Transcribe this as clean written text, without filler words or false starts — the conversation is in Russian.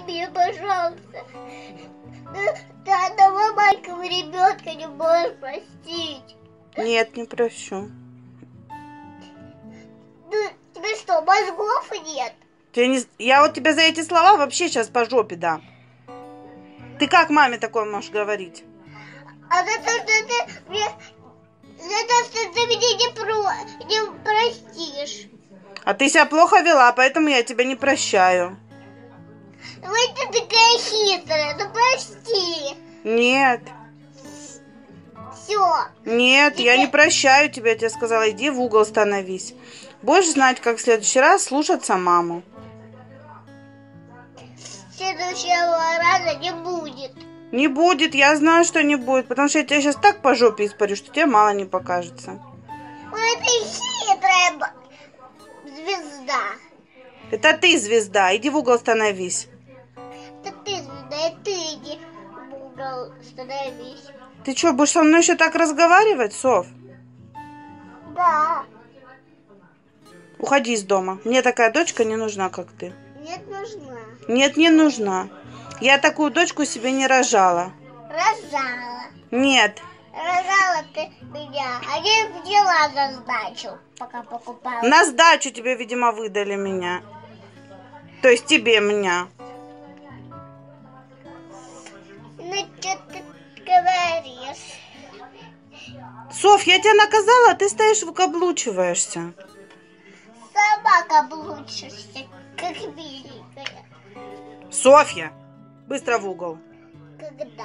меня, пожалуйста. Ты одного маленького ребенка не можешь простить. Нет, не прощу. Тебе что, мозгов нет? Я вот тебя за эти слова вообще сейчас по жопе дам. Ты как маме такое можешь говорить? А за то, что ты меня не простишь. А ты себя плохо вела, поэтому я тебя не прощаю. Ой, ты такая хитрая, ну прости. Нет. Все. Нет, я не прощаю тебя, я тебе сказала, иди в угол становись. Будешь знать, как в следующий раз слушаться маму. Следующего раза не будет. Не будет, я знаю, что не будет, потому что я тебя сейчас так по жопе испарю, что тебе мало не покажется. Ой, ты хитрая звезда. Это ты звезда, иди в угол становись. Это ты звезда, и ты иди в угол становись. Ты что, будешь со мной еще так разговаривать, Соф? Да. Уходи из дома. Мне такая дочка не нужна, как ты. Нет, нужна. Нет, не нужна. Я такую дочку себе не рожала. Рожала. Нет. Рожала ты меня, а я взяла за сдачу, пока покупала. На сдачу тебе, видимо, выдали меня. То есть тебе меня. Ну, что ты говоришь? Соф, я тебя наказала, а ты стоишь выкаблучиваешься. Сама каблучишься, как великая. Софья, быстро в угол. Когда?